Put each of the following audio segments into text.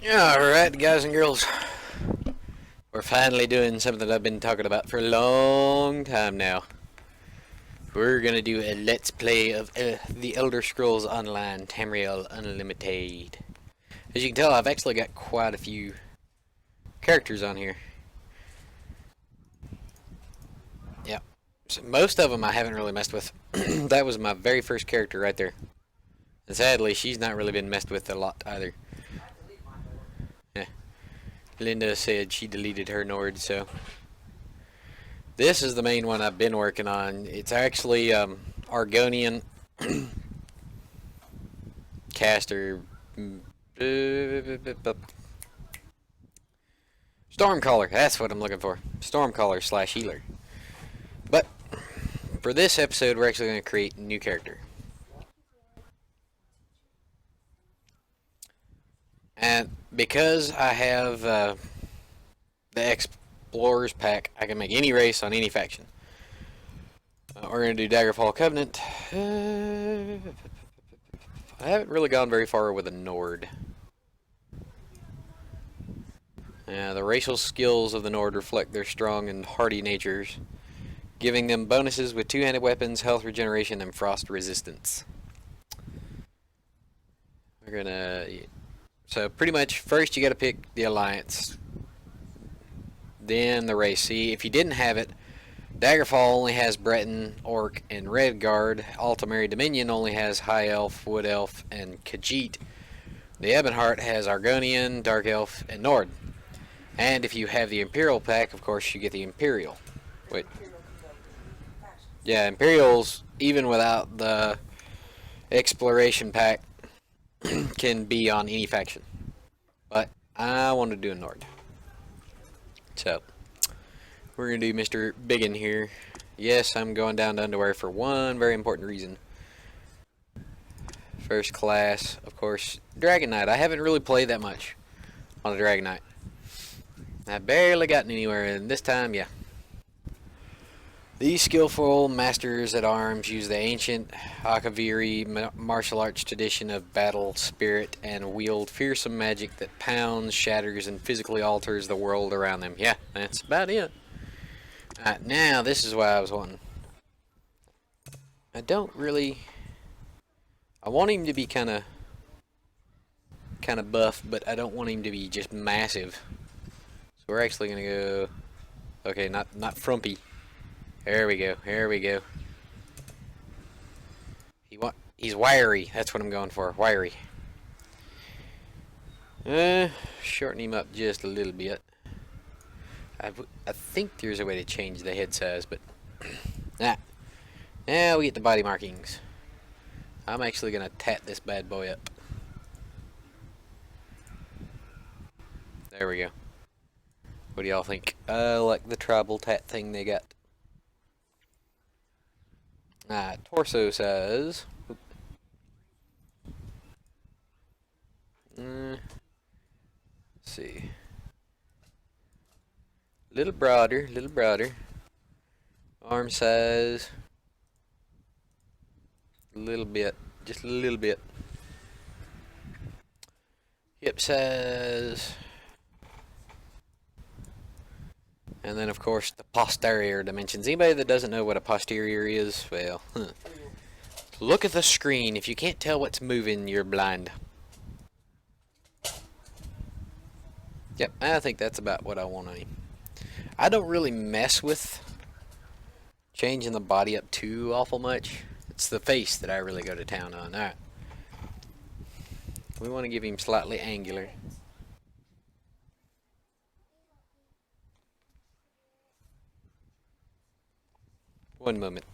Alright, guys and girls. We're finally doing something that I've been talking about for a long time now. We're gonna do a let's play of The Elder Scrolls Online Tamriel Unlimited. As you can tell, I've actually got quite a few characters on here. Yeah. So most of them I haven't really messed with. That was my very first character right there. And sadly, she's not really been messed with a lot either. Yeah. Linda said she deleted her Nord, so... This is the main one I've been working on. It's actually Argonian caster. Stormcaller, that's what I'm looking for. Stormcaller slash healer. But for this episode, we're actually going to create a new character. And because I have the Explorers pack, I can make any race on any faction. We're going to do Daggerfall Covenant. I haven't really gone very far with a Nord. The racial skills of the Nord reflect their strong and hardy natures, giving them bonuses with two-handed weapons, health regeneration, and frost resistance. We're gonna... So pretty much, first you gotta pick the Alliance, then the race. See, if you didn't have it, Daggerfall only has Breton, Orc, and Redguard. Altamary Dominion only has High Elf, Wood Elf, and Khajiit. The Ebonheart has Argonian, Dark Elf, and Nord. And if you have the Imperial pack, of course, you get the Imperial. Wait. Yeah, Imperials, even without the Exploration pack, can be on any faction. But I want to do a Nord. So, we're going to do Mr. Biggin here. Yes, I'm going down to underwear for one very important reason. First class, of course, Dragon Knight. I haven't really played that much on a Dragon Knight. I've barely gotten anywhere, and this time, yeah. These skillful masters at arms use the ancient Akaviri martial arts tradition of battle spirit and wield fearsome magic that pounds, shatters, and physically alters the world around them. Yeah, that's about it. Alright, now this is what I was wanting. I don't really... I want him to be kind of buff, but I don't want him to be just massive. So we're actually gonna go... Okay, not frumpy. There we go. Here we go. He's wiry. That's what I'm going for. Wiry. Shorten him up just a little bit. I think there's a way to change the head size, but now we get the body markings. I'm actually gonna tat this bad boy up. There we go. What do y'all think? I like the tribal tat thing they got. Torso size. Let's see. Little broader. Arm size. A little bit. Just a little bit. Hip size. And then, of course, the posterior dimensions. Anybody that doesn't know what a posterior is, well, look at the screen. If you can't tell what's moving, you're blind. Yep, I think that's about what I want on him. I don't really mess with changing the body up too awful much. It's the face that I really go to town on. Alright. We want to give him slightly angular. One moment.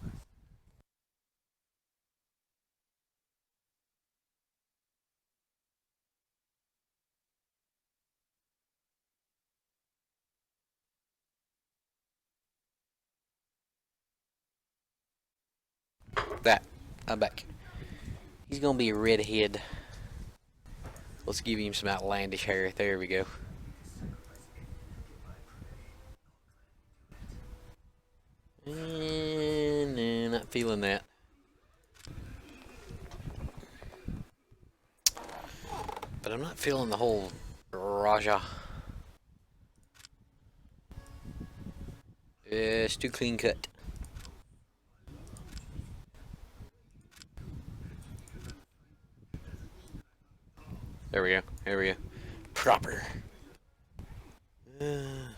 I'm back. He's gonna be a redhead. Let's give him some outlandish hair. There we go. Nah, not feeling that. But I'm not feeling the whole Raja. It's too clean cut. There we go. There we go. Proper. Don't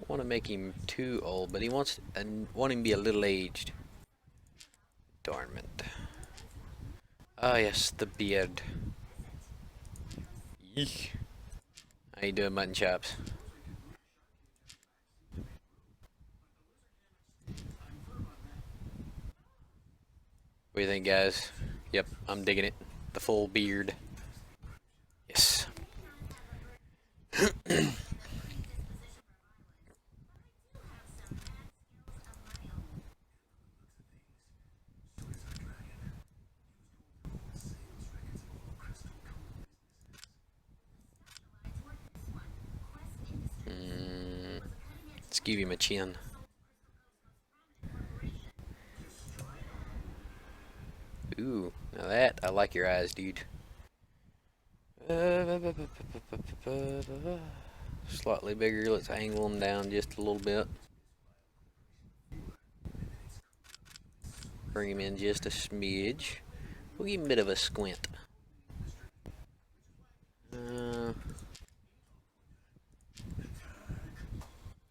want to make him too old, but he wants. I want him to be a little aged. Adornment. Ah, yes, the beard. Yeek. How you doing, mutton chops? What do you think, guys? Yep, I'm digging it. The full beard. Yes. Let's give him a chin. Ooh, now that, I like your eyes, dude. Slightly bigger, let's angle them down just a little bit. Bring him in just a smidge. We'll give him a bit of a squint.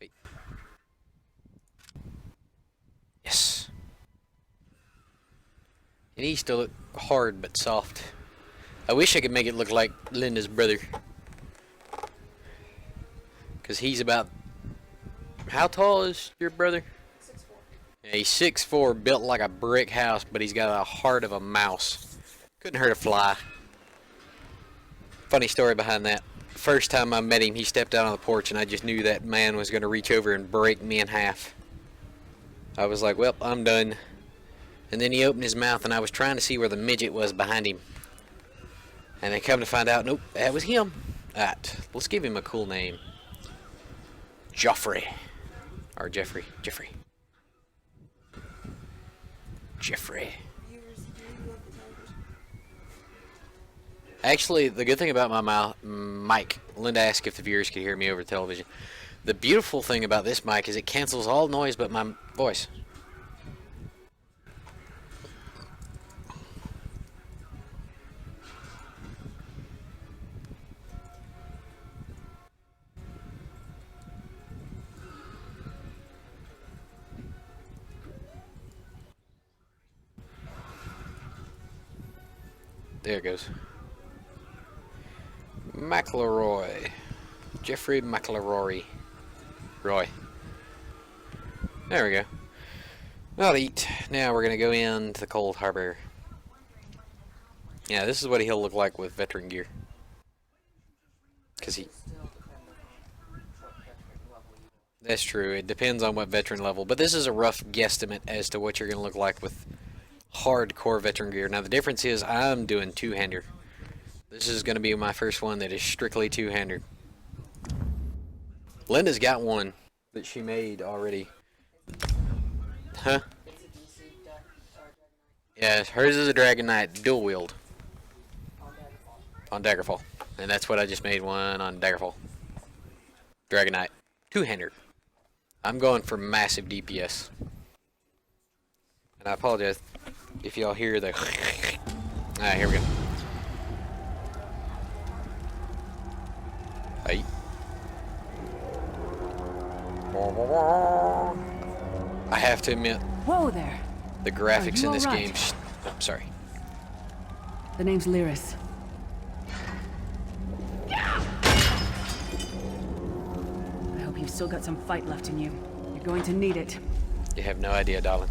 Wait. Yes. It needs to look hard but soft. I wish I could make it look like Linda's brother. Because he's about... How tall is your brother? 6'4". Yeah, he's 6'4", built like a brick house, but he's got a heart of a mouse. Couldn't hurt a fly. Funny story behind that. First time I met him, he stepped out on the porch and I just knew that man was going to reach over and break me in half. I was like, well, I'm done. And then he opened his mouth and I was trying to see where the midget was behind him. And they come to find out, nope, that was him. Alright, let's give him a cool name. Joffrey. Or Jeffrey. Jeffrey. Jeffrey. Actually, the good thing about my mic, Linda asked if the viewers could hear me over television. The beautiful thing about this mic is it cancels all noise but my voice. There it goes. McElroy. Jeffrey McElroy. Roy. There we go. I'll eat. Now we're going to go into the Cold Harbor. Yeah, this is what he'll look like with veteran gear. Because he... That's true. It depends on what veteran level. But this is a rough guesstimate as to what you're going to look like with hardcore veteran gear. Now the difference is I'm doing two-hander. This is going to be my first one that is strictly two-hander. Linda's got one that she made already. Huh? Yeah, hers is a Dragon Knight dual wield. On Daggerfall. And that's what I just made one on Daggerfall. Dragon Knight. Two-hander. I'm going for massive DPS. And I apologize if y'all hear the... Alright, here we go. Hey. I have to admit... Whoa there! The graphics in this right? game... Oh, sorry. The name's Lyris. I hope you've still got some fight left in you. You're going to need it. You have no idea, darling.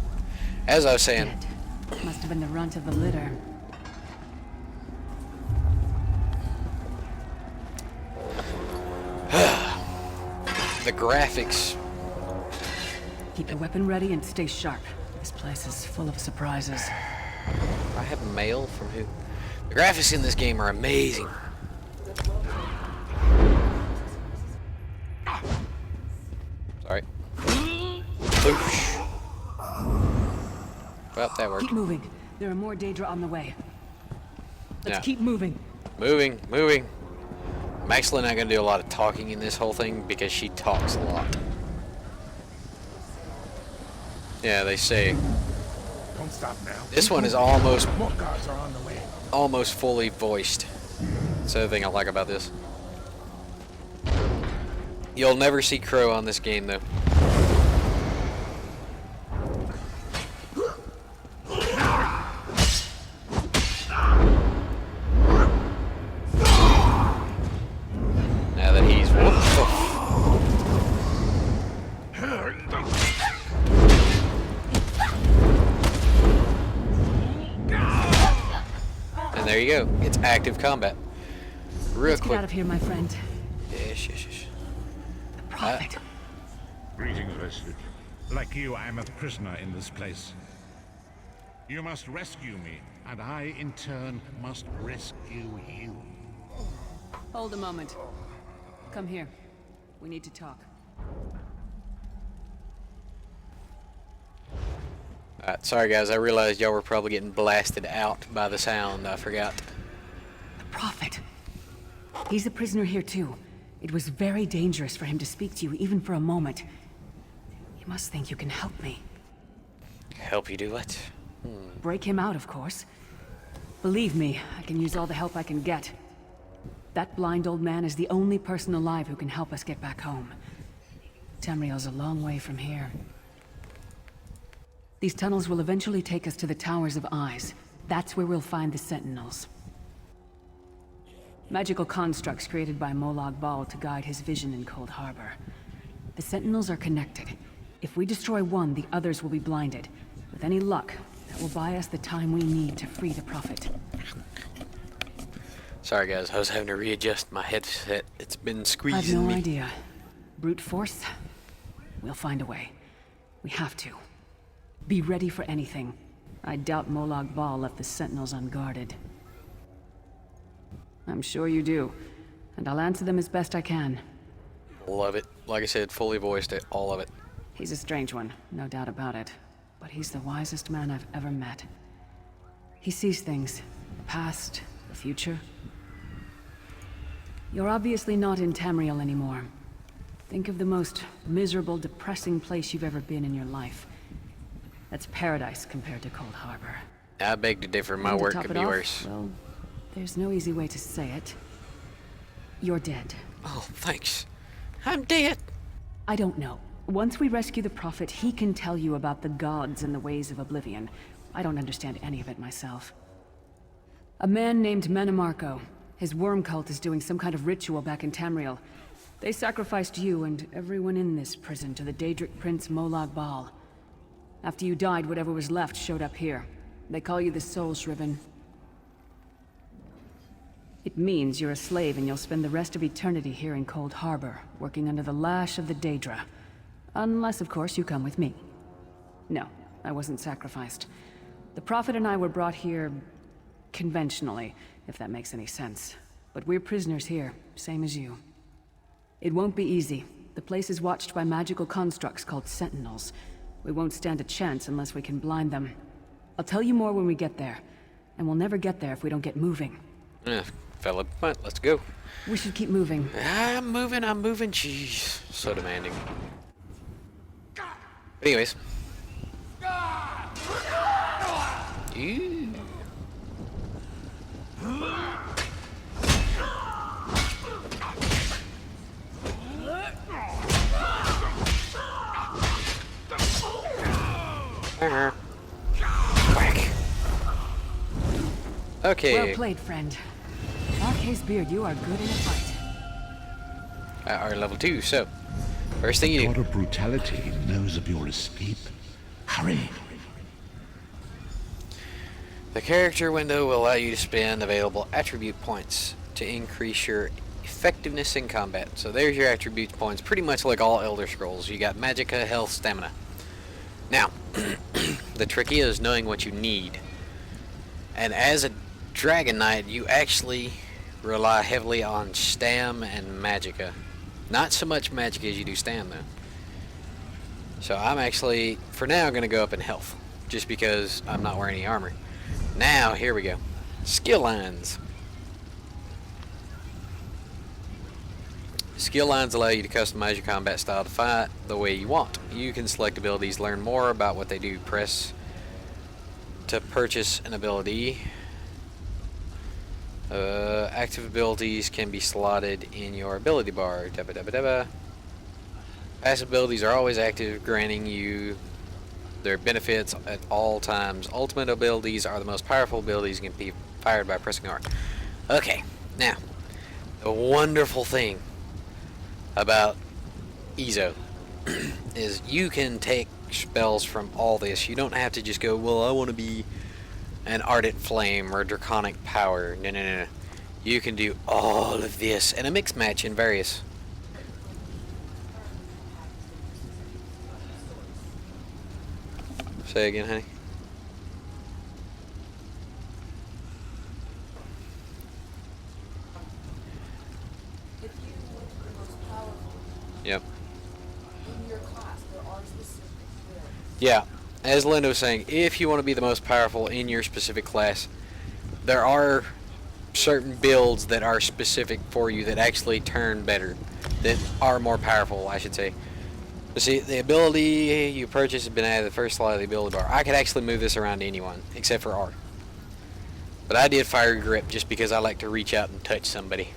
As I was saying... Dead. Must have been the runt of the litter. The graphics... Keep your weapon ready and stay sharp. This place is full of surprises. I have mail from who? The graphics in this game are amazing. Sorry. Boosh. Well, that worked. Keep moving. There are more Daedra on the way. Let's Yeah. keep moving. Moving, moving. I'm actually not going to do a lot of talking in this whole thing because she talks a lot. Yeah, they say Don't stop now. this one is almost More guards are on the way. fully voiced. That's the other thing I like about this. You'll never see Crow on this game though. Now that he's and there you go. It's active combat. Real Let's get quick. out of here, my friend. Yes, yes, yes. The Prophet. Greetings, Resident. Like you, I am a prisoner in this place. You must rescue me, and I, in turn, must rescue you. Hold a moment. Come here. We need to talk. Sorry guys, I realized y'all were probably getting blasted out by the sound. I forgot. The Prophet. He's a prisoner here too. It was very dangerous for him to speak to you even for a moment. You must think you can help me. Help you do what? Break him out, of course. Believe me, I can use all the help I can get. That blind old man is the only person alive who can help us get back home. Tamriel's a long way from here. These tunnels will eventually take us to the Towers of Eyes. That's where we'll find the Sentinels. Magical constructs created by Molag Bal to guide his vision in Cold Harbor. The Sentinels are connected. If we destroy one, the others will be blinded. With any luck, that will buy us the time we need to free the Prophet. Sorry guys, I was having to readjust my headset. It's been I've squeezing no me. idea. Brute force? We'll find a way. We have to. Be ready for anything. I doubt Molag Bal left the Sentinels unguarded. I'm sure you do. And I'll answer them as best I can. Love it. Like I said, fully voiced it, all of it. He's a strange one, no doubt about it. But he's the wisest man I've ever met. He sees things. The past, the future. You're obviously not in Tamriel anymore. Think of the most miserable, depressing place you've ever been in your life. That's paradise compared to Cold Harbor. I beg to differ. My And to work top could it be off, worse. Well, there's no easy way to say it. You're dead. Oh, thanks. I'm dead. I don't know. Once we rescue the Prophet, he can tell you about the gods and the ways of oblivion. I don't understand any of it myself. A man named Menemarco. His worm cult is doing some kind of ritual back in Tamriel. They sacrificed you and everyone in this prison to the Daedric Prince Molag Bal. After you died, whatever was left showed up here. They call you the Soul Shriven. It means you're a slave and you'll spend the rest of eternity here in Cold Harbor, working under the lash of the Daedra. Unless, of course, you come with me. No, I wasn't sacrificed. The Prophet and I were brought here conventionally, if that makes any sense. But we're prisoners here, same as you. It won't be easy. The place is watched by magical constructs called Sentinels. We won't stand a chance unless we can blind them. I'll tell you more when we get there. And we'll never get there if we don't get moving. Yeah, fella, but let's go. We should keep moving. I'm moving, jeez. So demanding. Anyways. Ew. Whack. Okay. Well played, friend. Arkay's beard, you are good in a fight. Our level 2, so first thing you God do. of brutality knows of your escape. Hurry! The character window will allow you to spend available attribute points to increase your effectiveness in combat. So there's your attribute points, pretty much like all Elder Scrolls. You got magicka, health, stamina. Now, the trick is knowing what you need. And as a Dragon Knight, you actually rely heavily on stam and magicka. Not so much magicka as you do stam, though. So I'm actually, for now, going to go up in health, just because I'm not wearing any armor. Now, here we go. Skill lines. Skill lines allow you to customize your combat style to fight the way you want. You can select abilities, learn more about what they do. Press to purchase an ability. Active abilities can be slotted in your ability bar. Dabba dabba dabba. Passive abilities are always active, granting you their benefits at all times. Ultimate abilities are the most powerful abilities and can be fired by pressing R. Okay, now, the wonderful thing about ESO is you can take spells from all this. You don't have to just go, well, I want to be an ardent flame or draconic power. No, no, no, no. You can do all of this in a mixed match in various. Say again, honey. If you want to be the most powerful Yep. in your class, there are specific skills. Yeah, as Linda was saying, if you want to be the most powerful in your specific class, there are certain builds that are specific for you that actually turn better, that are more powerful, I should say. But see, the ability you purchase has been added to the first slot of the ability bar. I could actually move this around to anyone, except for R. But I did Fire Grip just because I like to reach out and touch somebody.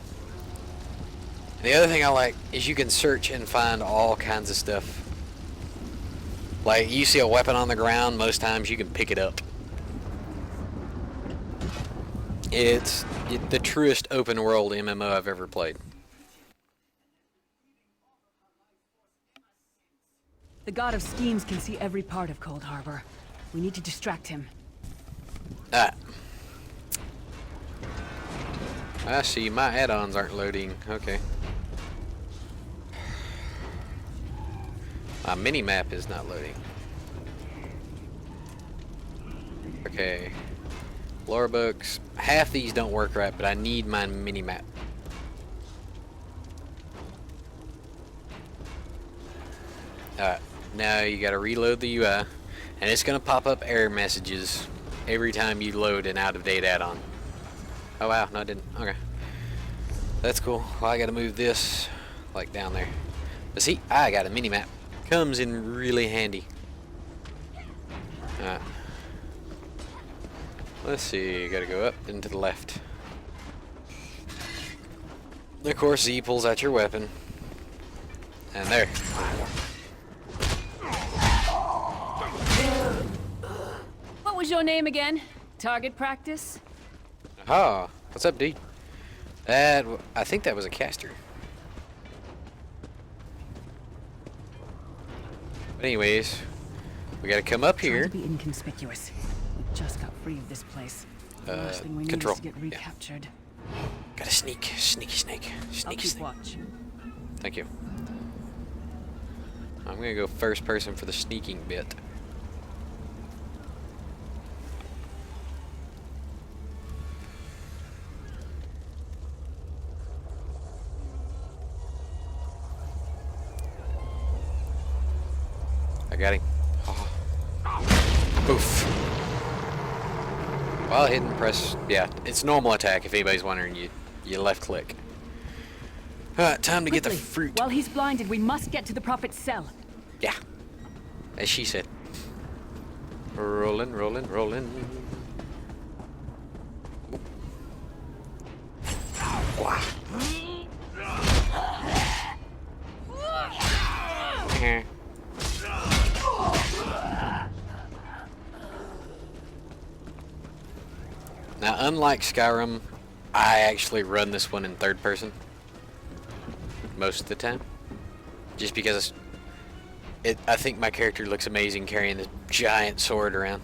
And the other thing I like is you can search and find all kinds of stuff. Like, you see a weapon on the ground, most times you can pick it up. It's the truest open world MMO I've ever played. The god of schemes can see every part of Cold Harbor. We need to distract him. Ah. I see, my add-ons aren't loading. Okay. My mini-map is not loading. Okay. Lore books. Half these don't work right, but I need my mini-map. Alright. Now you gotta reload the UI, and it's gonna pop up error messages every time you load an out-of-date add-on. Oh wow, no, I didn't. Okay. That's cool. Well, I gotta move this, like, down there. But see, I got a mini-map. Comes in really handy. Alright. Let's see, you gotta go up and to the left. Of course, Z pulls out your weapon. And there. What was your name again? Target practice? Aha! What's up, dude? I think that was a caster. But anyways, we gotta come up Trying here. to be inconspicuous. We just got free of this place. The last thing we need control. is to get Yeah. recaptured. Gotta sneak, sneaky snake, I'll sneaky keep snake. watch. Thank you. I'm gonna go first person for the sneaking bit. I got him. Oh. Oof. While hidden, press. Yeah, it's normal attack. If anybody's wondering, you left click. Alright, time to get the Quickly, fruit. while he's blinded, we must get to the prophet's cell. Yeah, as she said. Rolling, rolling, rolling. Wow. Now, unlike Skyrim, I actually run this one in third person most of the time, just because I think my character looks amazing carrying this giant sword around.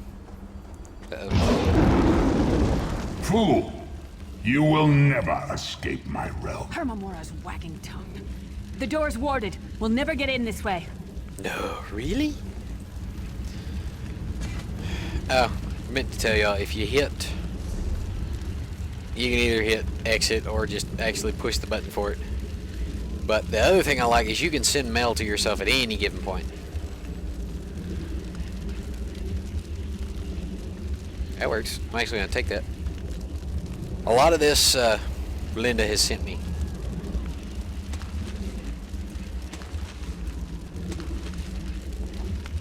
Fool! You will never escape my realm. Hermamora's wagging tongue. The door's warded. We'll never get in this way. No, really? Oh, I meant to tell y'all, if you hit, you can either hit exit or just actually push the button for it. But the other thing I like is you can send mail to yourself at any given point. That works. I'm actually going to take that. A lot of this Linda has sent me.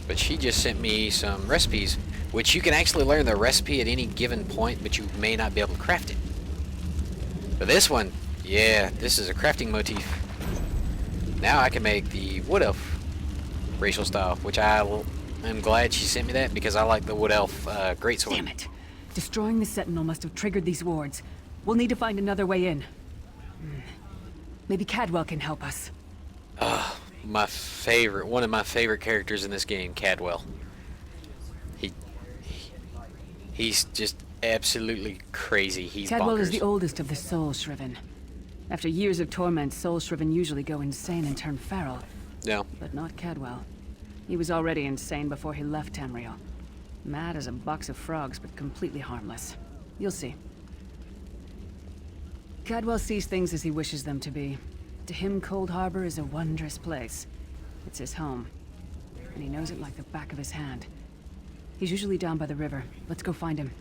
But she just sent me some recipes, which you can actually learn the recipe at any given point, but you may not be able to craft it. But this one, yeah, this is a crafting motif. Now I can make the Wood Elf racial style, which I am glad she sent me that because I like the Wood Elf greatsword. Damn it. Destroying the Sentinel must have triggered these wards. We'll need to find another way in. Maybe Cadwell can help us. My favorite, one of my favorite characters in this game, Cadwell. He's just absolutely crazy. He's Cadwell bonkers. is the oldest of the Soul Shriven. After years of torment, Soul Shriven usually go insane and turn feral. Yeah. But not Cadwell. He was already insane before he left Tamriel. Mad as a box of frogs, but completely harmless. You'll see. Cadwell sees things as he wishes them to be. To him, Cold Harbor is a wondrous place. It's his home. And he knows it like the back of his hand. He's usually down by the river. Let's go find him.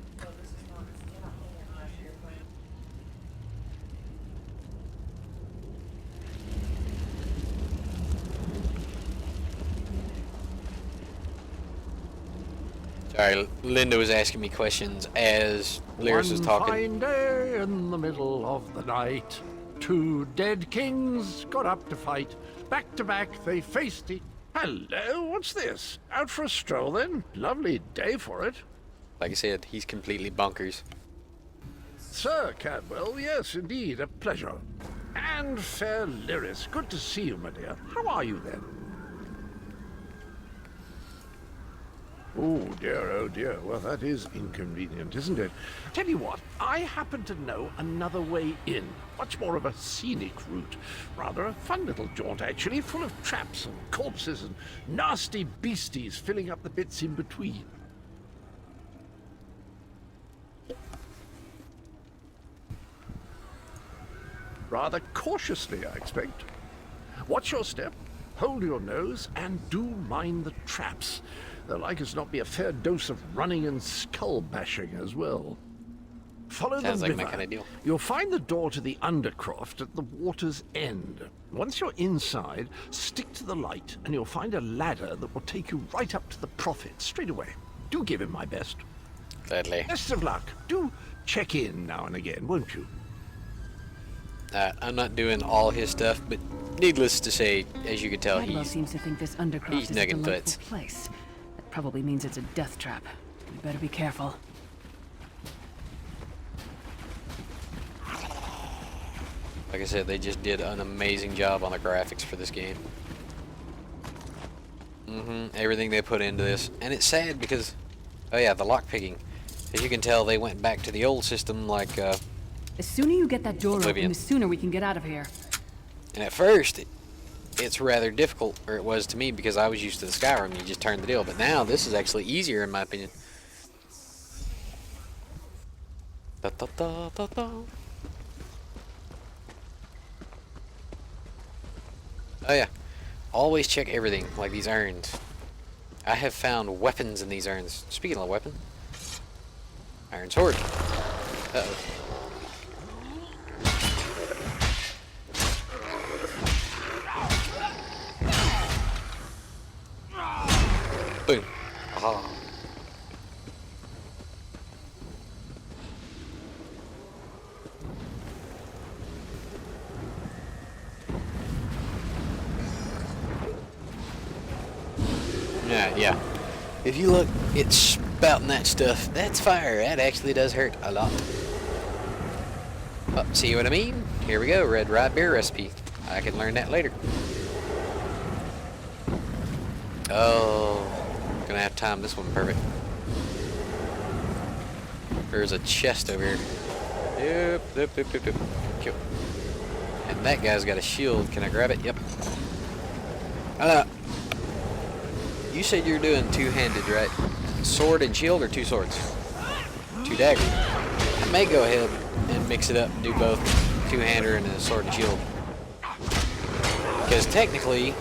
Sorry, Linda was asking me questions as Lyris was talking. One fine day in the middle of the night, two dead kings got up to fight. Back to back, they faced each. Hello, what's this? Out for a stroll then? Lovely day for it. Like I said, he's completely bonkers. Sir Cadwell, yes, indeed, a pleasure. And fair Lyris, good to see you, my dear. How are you then? Oh dear, well that is inconvenient, isn't it? Tell you what, I happen to know another way in. Much more of a scenic route. Rather a fun little jaunt, actually, full of traps and corpses and nasty beasties filling up the bits in between. Rather cautiously, I expect. Watch your step, hold your nose, and do mind the traps. There'll like as not be a fair dose of running and skull bashing as well. Follow Sounds the like river. my kind of deal. You'll find the door to the undercroft at the water's end. Once you're inside, stick to the light, and you'll find a ladder that will take you right up to the prophet straight away. Do give him my best. Gladly. Best of luck. Do check in now and again, won't you? I'm not doing all his stuff, but needless to say, as you can tell, Cadwell he's seems to think this undercroft he's is a nugging delightful foots. place. That probably means it's a death trap. You better be careful. Like I said, they just did an amazing job on the graphics for this game. Everything they put into this. And it's sad because, oh yeah, the lockpicking. As you can tell, they went back to the old system like, The sooner you get that door Oblivion. open, the sooner we can get out of here. and at first, it's rather difficult, or it was to me, because I was used to the Skyrim, you just turn the deal. But now, this is actually easier in my opinion. Da, da, da, da, da. Oh yeah, always check everything, like these urns. I have found weapons in these urns. Speaking of weapon, iron sword. Uh-oh. Boom. Aha. Yeah. If you look, it's spouting that stuff. That's fire. That actually does hurt a lot. Oh, see what I mean? Here we go. Red rye beer recipe. I can learn that later. Oh, gonna have time this one perfect. There's a chest over here. Yep. Cool. And that guy's got a shield. Can I grab it? Yep. You said you're doing two-handed, right? Sword and shield, or two swords? Two daggers. I may go ahead and mix it up and do both two-hander and a sword and shield. Because technically,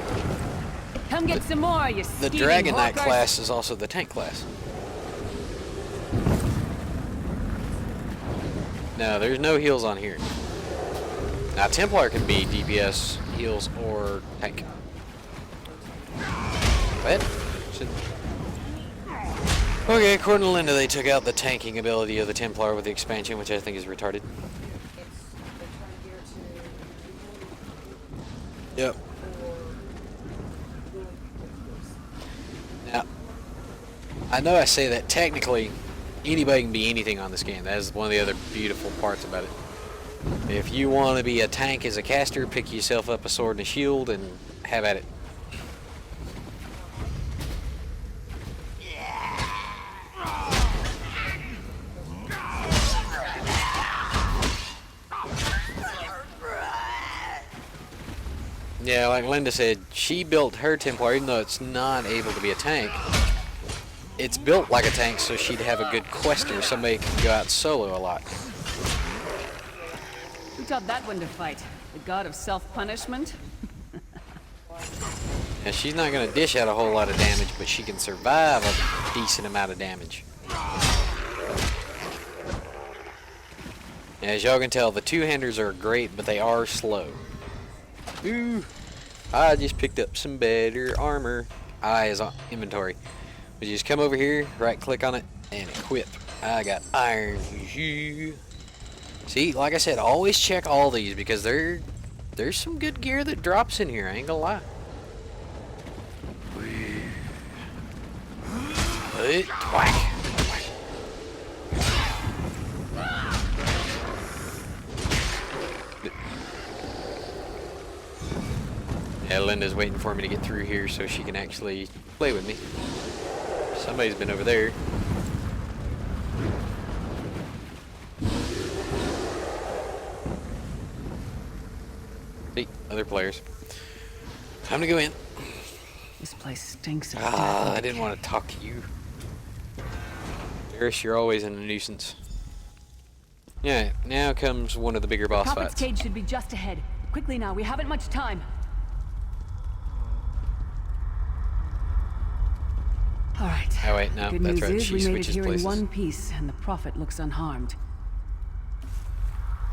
Come get some more, you the scheming Dragon Knight hawkers. class is also the tank class. No, there's no heals on here. Now, Templar can be DPS, heals, or tank. But, okay, according to Linda, they took out the tanking ability of the Templar with the expansion, which I think is retarded. Yep. Now, I know I say that technically anybody can be anything on this game. That is one of the other beautiful parts about it. If you want to be a tank as a caster, pick yourself up a sword and a shield and have at it. Yeah, like Linda said, she built her Templar, even though it's not able to be a tank. It's built like a tank, so she'd have a good quester. Somebody can go out solo a lot. Who taught that one to fight? The god of self-punishment? Yeah, she's not going to dish out a whole lot of damage, but she can survive a decent amount of damage. As y'all can tell, the two-handers are great, but they are slow. Ooh, I just picked up some better armor. I is on inventory. We just come over here, right click on it, and equip. I got iron. See, like I said, always check all these because there's some good gear that drops in here, I ain't gonna lie. Whack. Yeah, Linda's waiting for me to get through here so she can actually play with me. Somebody's been over there. See, other players. Time to go in. This place stinks of I didn't want to talk to you. Eris, you're always in a nuisance. Yeah, now comes one of the bigger boss Prophet's fights. cage should be just ahead. Quickly now, we haven't much time. All right. Oh wait, no, Good that's news right. is She we made it switches here places. in one piece, and the Prophet looks unharmed.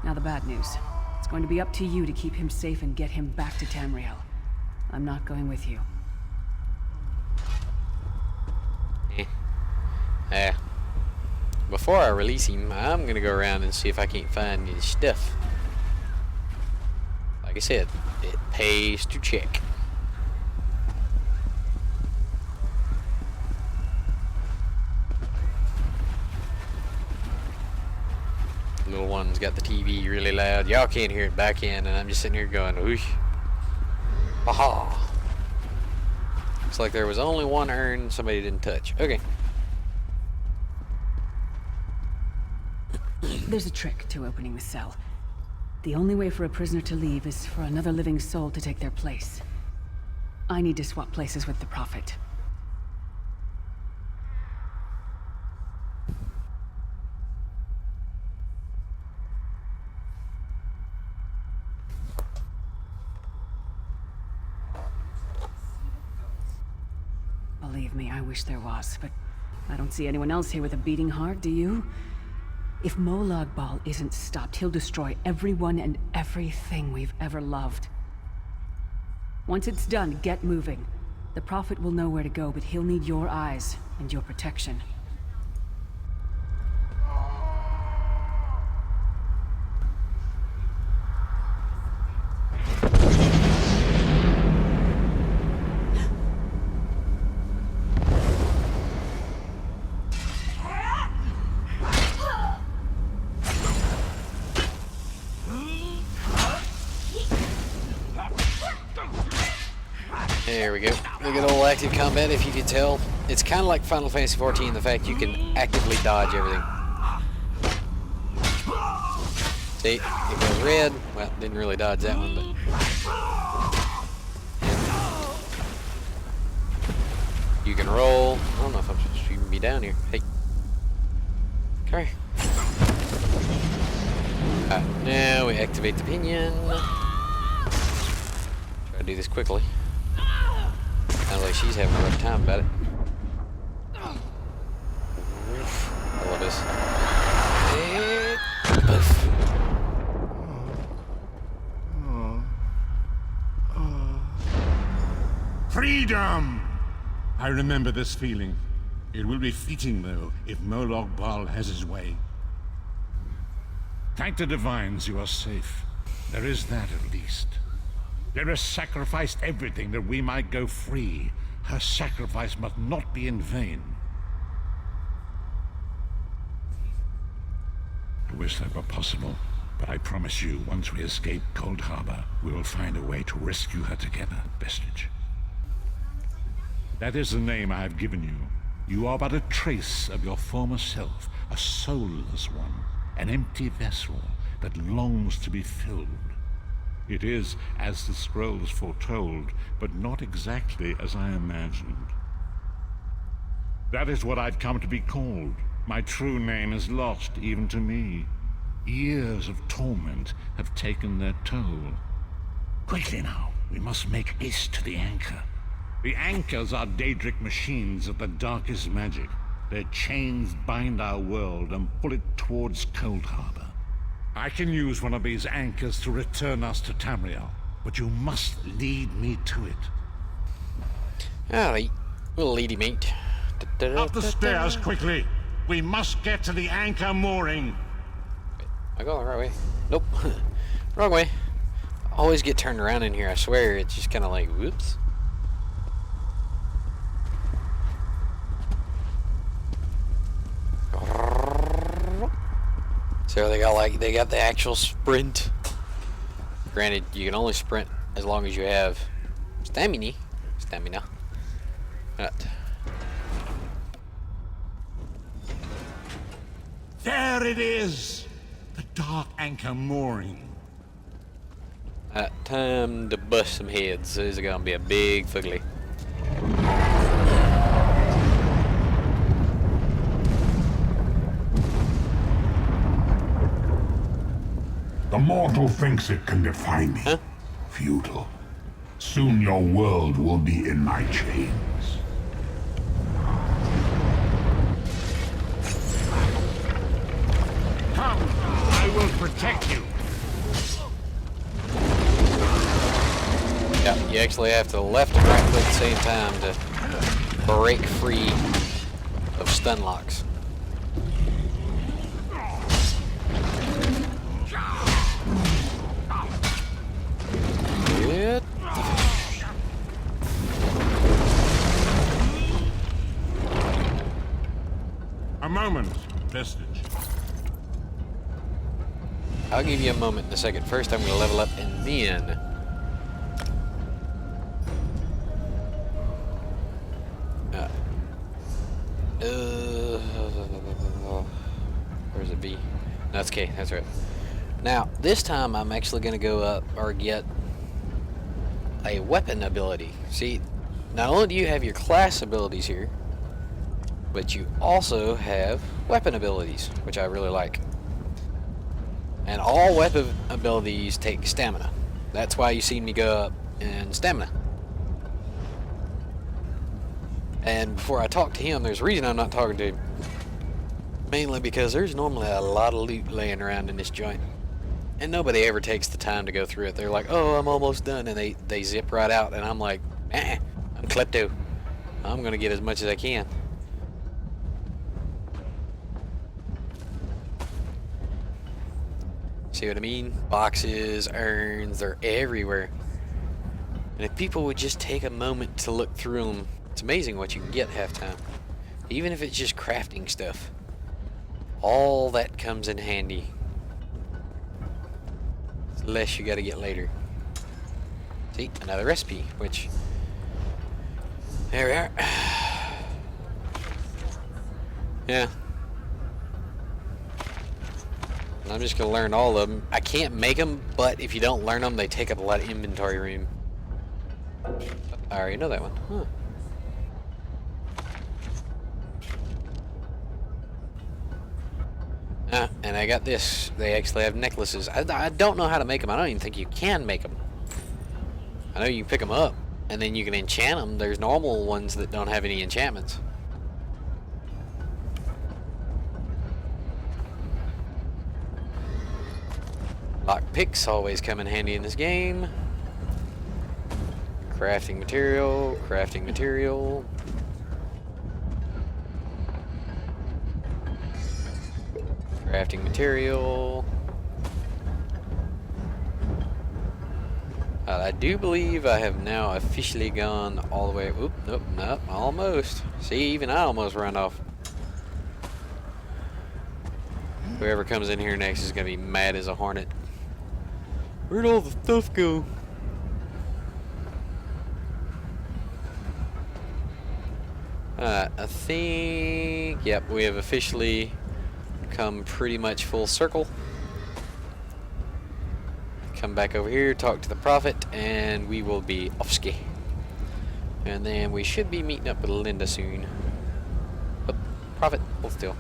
Now the bad news. It's going to be up to you to keep him safe and get him back to Tamriel. I'm not going with you. Yeah. Before I release him, I'm gonna go around and see if I can't find his stuff. Like I said, it pays to check. Little one's got the TV really loud. Y'all can't hear it back in, and I'm just sitting here going, whoosh. Aha. Looks like there was only one urn somebody didn't touch. Okay. There's a trick to opening the cell. The only way for a prisoner to leave is for another living soul to take their place. I need to swap places with the Prophet. Believe me, I wish there was, but I don't see anyone else here with a beating heart, do you? If Molag Bal isn't stopped, he'll destroy everyone and everything we've ever loved. Once it's done, get moving. The Prophet will know where to go, but he'll need your eyes and your protection. There we go. Look at old active combat, if you could tell. It's kind of like Final Fantasy XIV, the fact you can actively dodge everything. See, it goes red. Well, didn't really dodge that one, but... You can roll. I don't know if I'm supposed to even be down here. Hey. Come here. Alright, now we activate the pinion. Try to do this quickly. Sounds like she's having a rough time about it. I love this. Poof. Freedom! I remember this feeling. It will be fleeting, though, if Moloch Baal has his way. Thank the divines you are safe. There is that, at least. Lyra sacrificed everything that we might go free. Her sacrifice must not be in vain. I wish that were possible, but I promise you, once we escape Cold Harbor, we will find a way to rescue her together, Vestige. That is the name I have given you. You are but a trace of your former self, a soulless one, an empty vessel that longs to be filled. It is as the scrolls foretold, but not exactly as I imagined. That is what I've come to be called. My true name is lost even to me. Years of torment have taken their toll. Quickly now, we must make haste to the anchor. The anchors are Daedric machines of the darkest magic. Their chains bind our world and pull it towards Cold Harbor. I can use one of these anchors to return us to Tamriel, but you must lead me to it. Alright, we'll lead him, mate. Up the stairs, quickly! We must get to the anchor mooring! Am I going the right way? Nope. Wrong way. I always get turned around in here, I swear. It's just kind of like, whoops. So they got the actual sprint. Granted, you can only sprint as long as you have stamina. But There it is! The dark anchor mooring. time to bust some heads. This is gonna be a big fugly. The mortal thinks it can defy me. Huh? Futile. Soon your world will be in my chains. Come, I will protect you. Yeah, you actually have to left and right click at the same time to break free of stun locks. Good. A moment, Vestige. I'll give you a moment in a second. First, I'm going to level up and then. Where's it B? No, it's K. That's right. Now, this time I'm actually going to go up or get a weapon ability. See, not only do you have your class abilities here, but you also have weapon abilities, which I really like. And all weapon abilities take stamina. That's why you see me go up in stamina. And before I talk to him, there's a reason I'm not talking to him. Mainly because there's normally a lot of loot laying around in this joint. And nobody ever takes the time to go through it. They're like, oh, I'm almost done. And they zip right out. And I'm like, I'm klepto. I'm going to get as much as I can. See what I mean? Boxes, urns, they're everywhere. And if people would just take a moment to look through them, it's amazing what you can get half time. Even if it's just crafting stuff. All that comes in handy. Less you gotta get later. See, another recipe, which... There we are. Yeah. I'm just gonna learn all of them. I can't make them, but if you don't learn them, they take up a lot of inventory room. I already know that one. Huh. And I got this. They actually have necklaces. I don't know how to make them. I don't even think you can make them. I know you can pick them up, and then you can enchant them. There's normal ones that don't have any enchantments. Lockpicks always come in handy in this game. Crafting material, crafting material. Crafting material. I do believe I have now officially gone all the way. Oop, nope, nope, almost. See, even I almost ran off. Whoever comes in here next is gonna be mad as a hornet. Where'd all the stuff go? I think, yep, we have officially come pretty much full circle. Come back over here, talk to the prophet, and we will be offski. And then we should be meeting up with Linda soon. Oh, prophet, hold still.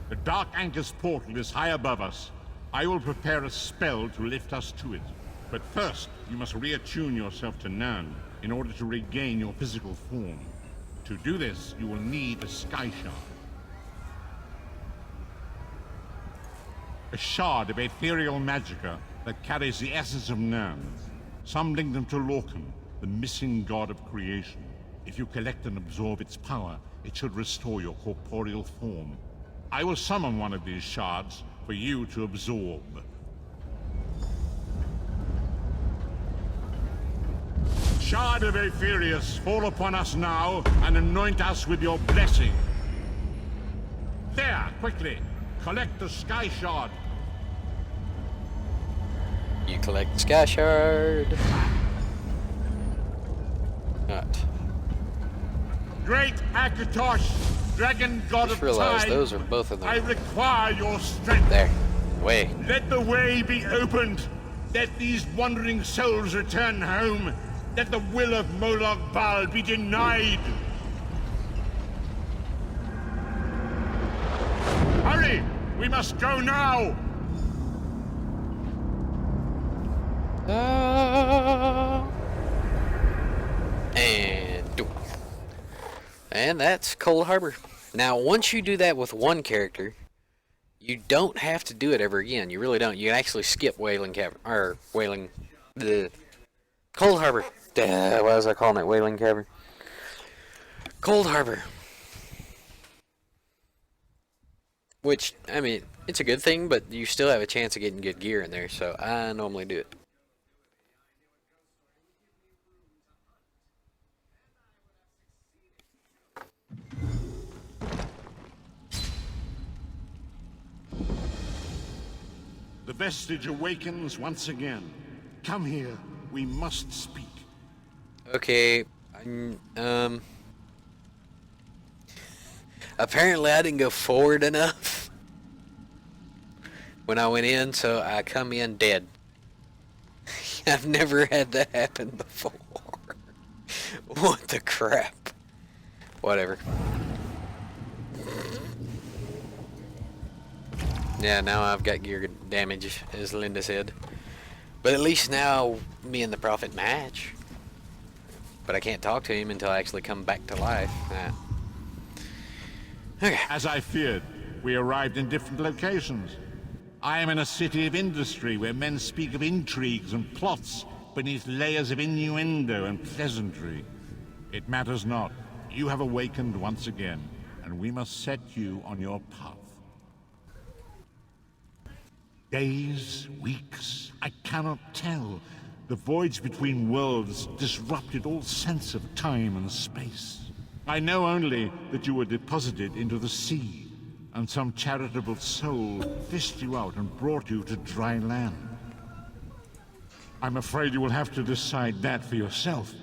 The Dark Anchor's portal is high above us. I will prepare a spell to lift us to it. But first, you must reattune yourself to Nern in order to regain your physical form. To do this, you will need a sky shard. A shard of ethereal magicka that carries the essence of Nern. Some link them to Lorcan, the missing god of creation. If you collect and absorb its power, it should restore your corporeal form. I will summon one of these shards for you to absorb. Shard of Aetherius, fall upon us now and anoint us with your blessing. There, quickly, collect the sky shard. You collect the sky shard. Not. Great Akatosh, dragon god Just of realized time, those are both of them. I require your strength. There. Way. Let the way be opened. Let these wandering souls return home. Let the will of Moloch Baal be denied. Hurry! We must go now! And do. And that's Cold Harbor. Now, once you do that with one character, you don't have to do it ever again. You really don't. You can actually skip Wailing Cavern, or Wailing, the Cold Harbor. Why was I calling it Wailing Cavern? Cold Harbor. Which, I mean, it's a good thing, but you still have a chance of getting good gear in there, so I normally do it. The vestige awakens once again. Come here. We must speak. Okay, apparently I didn't go forward enough when I went in, so I come in dead. I've never had that happen before. What the crap? Whatever. Yeah, now I've got gear damage, as Linda said. But at least now me and the prophet match. But I can't talk to him until I actually come back to life. Okay. As I feared, we arrived in different locations. I am in a city of industry where men speak of intrigues and plots beneath layers of innuendo and pleasantry. It matters not. You have awakened once again, and we must set you on your path. Days, weeks, I cannot tell. The voids between worlds disrupted all sense of time and space. I know only that you were deposited into the sea, and some charitable soul fished you out and brought you to dry land. I'm afraid you will have to decide that for yourself.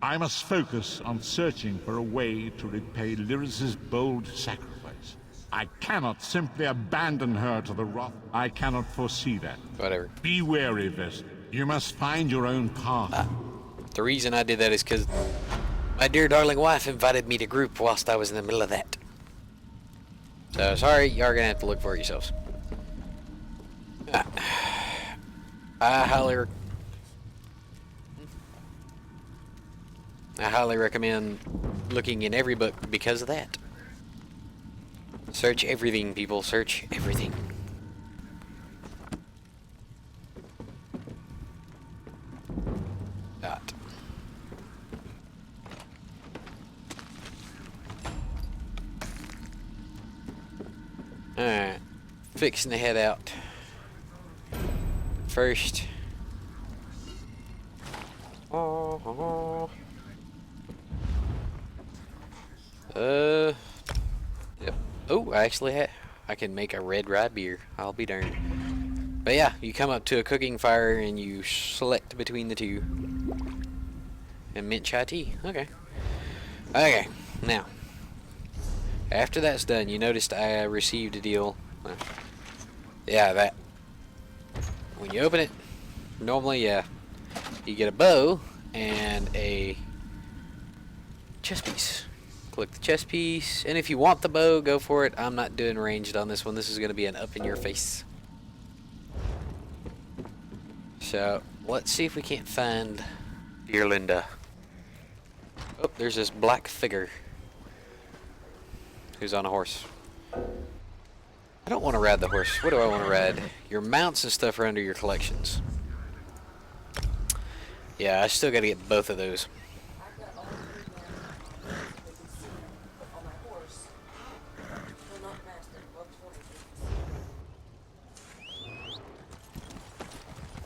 I must focus on searching for a way to repay Lyris's bold sacrifice. I cannot simply abandon her to the wrath. I cannot foresee that. Whatever. Be wary, Vest. You must find your own path. The reason I did that is because my dear darling wife invited me to group whilst I was in the middle of that. So, sorry, you are going to have to look for it yourselves. I highly recommend looking in every book because of that. Search everything, people. Search everything. Dot. Alright. Fixing to head out. First. Yep. Oh, I can make a red rye beer. I'll be darned. But yeah, you come up to a cooking fire and you select between the two. And mint chai tea. Okay. Okay. Now, after that's done, you noticed I received a deal. Yeah, that. When you open it, normally, yeah, you get a bow and a chest piece. Click the chest piece, and if you want the bow, go for it. I'm not doing ranged on this one. This is going to be an up in your face. So, let's see if we can't find dear Linda. Oh, there's this black figure who's on a horse. I don't want to ride the horse. What do I want to ride? Your mounts and stuff are under your collections. Yeah, I still got to get both of those.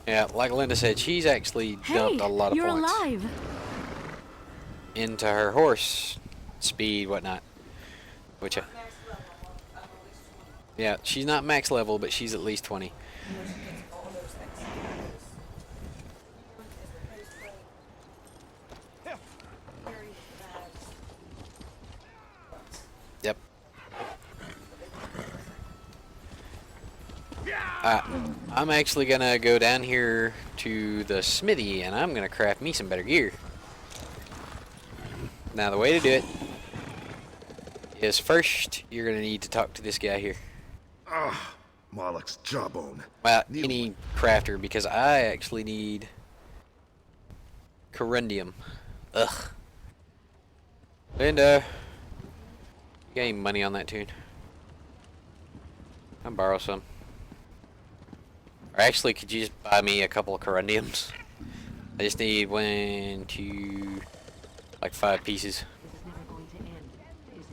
Yeah, like Linda said, she's actually dumped a lot of you're points alive. into her horse speed, whatnot. Which, yeah, she's not max level, but she's at least 20. Yep. I'm actually gonna go down here to the smithy and I'm gonna craft me some better gear. Now the way to do it is first you're gonna need to talk to this guy here. Ah, Moloch's jawbone. Well, any crafter, because I actually need corundium. Ugh. Linda, you got any money on that tune? I'll borrow some. Or actually, could you just buy me a couple of corundiums? I just need 1, 2, like 5 pieces. This is never going to end, is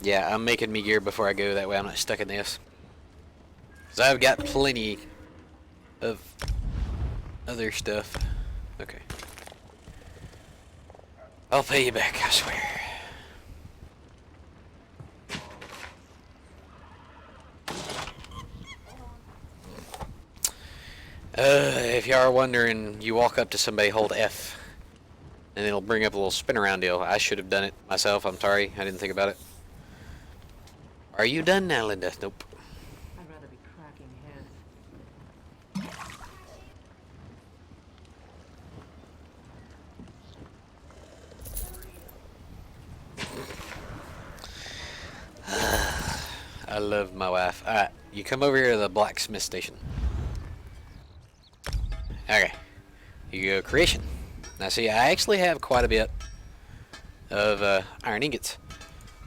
it? Yeah, I'm making me gear before I go, that way I'm not stuck in this. Because I've got plenty of other stuff. Okay. I'll pay you back, I swear. If you are wondering, you walk up to somebody, hold F, and it'll bring up a little spin around deal. I should have done it myself, I'm sorry, I didn't think about it. Are you done now, Linda? Nope. I'd rather be cracking heads. I love my wife. Alright, you come over here to the blacksmith station. Okay. You go creation. Now see, I actually have quite a bit of iron ingots.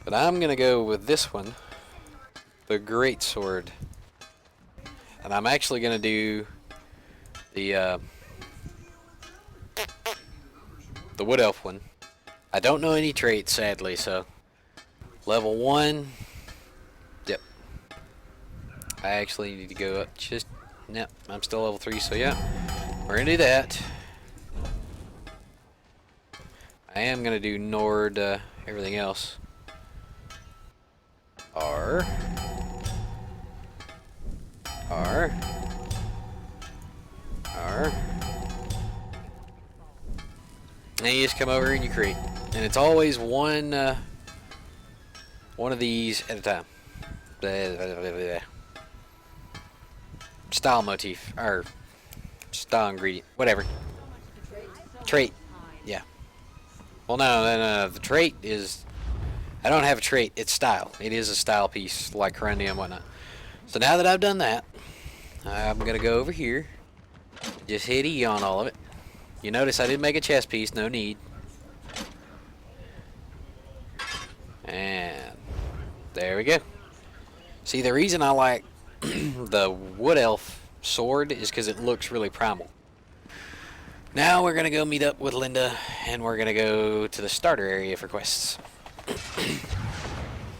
But I'm going to go with this one. The great sword. And I'm actually going to do the wood elf one. I don't know any traits, sadly, so level 1. Yep. I actually need to go up just... Nope, I'm still level 3, so yeah. We're going to do that. I am going to do Nord everything else. R. R. R. And you just come over and you create. And it's always one of these at a time. Blah, blah, blah, blah. Style motif, or style ingredient, whatever. Trait, yeah. Well, no, the trait is, I don't have a trait, it's style. It is a style piece, like corundium and whatnot. So now that I've done that, I'm going to go over here, just hit E on all of it. You notice I didn't make a chest piece, no need. And there we go. See, the reason I like the wood elf sword is because it looks really primal. Now we're gonna go meet up with Linda, and we're gonna go to the starter area for quests.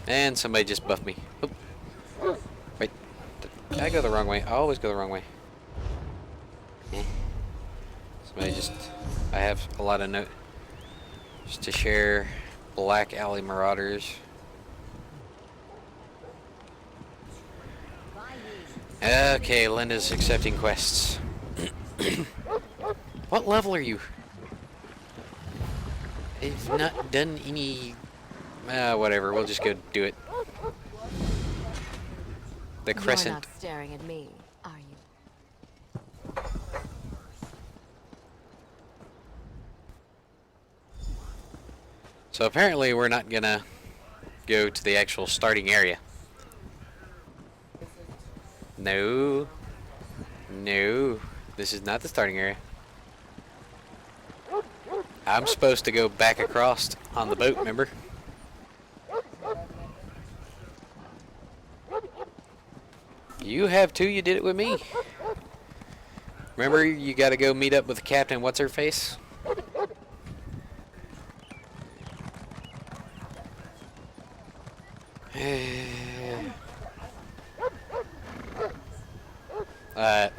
And somebody just buffed me. Oop. Wait, did I go the wrong way? I always go the wrong way. Somebody just... I have a lot of note just to share. Black Alley Marauders. Okay, Linda's accepting quests. What level are you? I've not done any... whatever, we'll just go do it. The Crescent. You're not staring at me, are you? So apparently we're not gonna go to the actual starting area. No. No. This is not the starting area. I'm supposed to go back across on the boat, remember? You have too, you did it with me. Remember, you gotta go meet up with the captain, what's her face?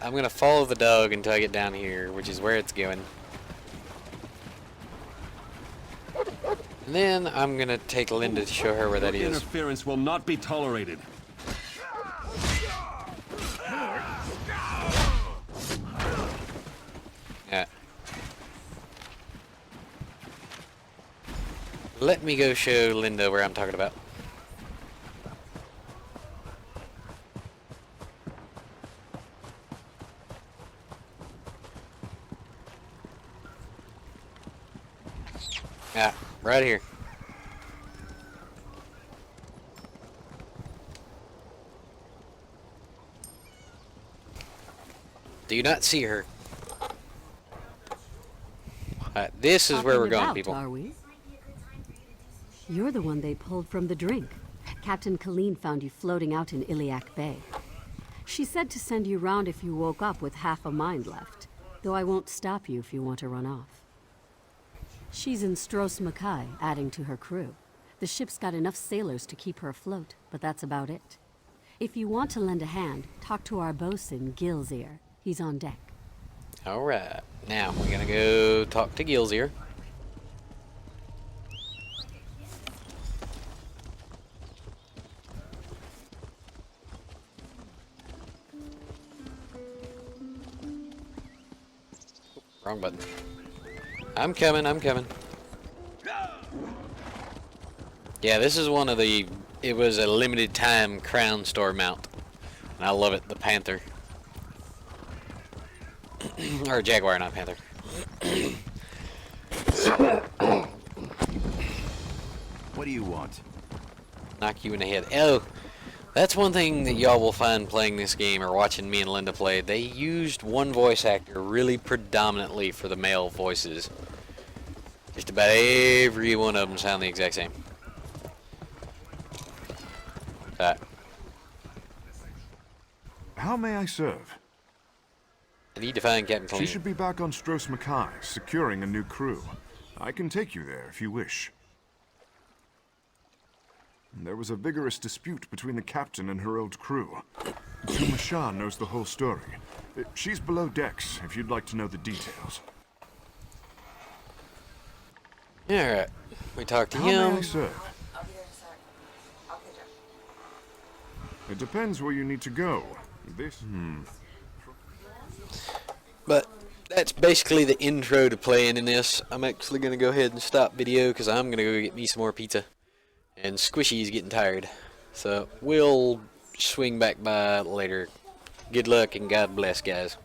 I'm gonna follow the dog until I get down here, which is where it's going. And then I'm gonna take Linda to show her where that is. Interference will not be tolerated. Yeah. Let me go show Linda where I'm talking about. Yeah, right here. Do you not see her? This is where we're going, people. Are we? You're the one they pulled from the drink. Captain Colleen found you floating out in Iliac Bay. She said to send you round if you woke up with half a mind left, though I won't stop you if you want to run off. She's in Stros Mackay, adding to her crew. The ship's got enough sailors to keep her afloat, but that's about it. If you want to lend a hand, talk to our bosun, Gil's ear. He's on deck. Alright, now we're gonna go talk to Gil's ear. Wrong button. I'm coming, I'm coming. Yeah, this is one of the... It was a limited time Crown Store mount. And I love it, the Panther. Or Jaguar, not Panther. What do you want? Knock you in the head. Oh, that's one thing that y'all will find playing this game or watching me and Linda play. They used one voice actor really predominantly for the male voices. Just about every one of them sound the exact same. How may I serve? I need to find Captain She Clean. should be back on Stros Mackay, securing a new crew. I can take you there if you wish. There was a vigorous dispute between the captain and her old crew. Zuma Shah knows the whole story. She's below decks, if you'd like to know the details. Alright, we talked to How may I him. serve? I'll be there in a sec. I'll catch up. It depends where you need to go. This... But that's basically the intro to playing in this. I'm actually going to go ahead and stop video because I'm going to go get me some more pizza. And Squishy's getting tired. So we'll swing back by later. Good luck and God bless, guys.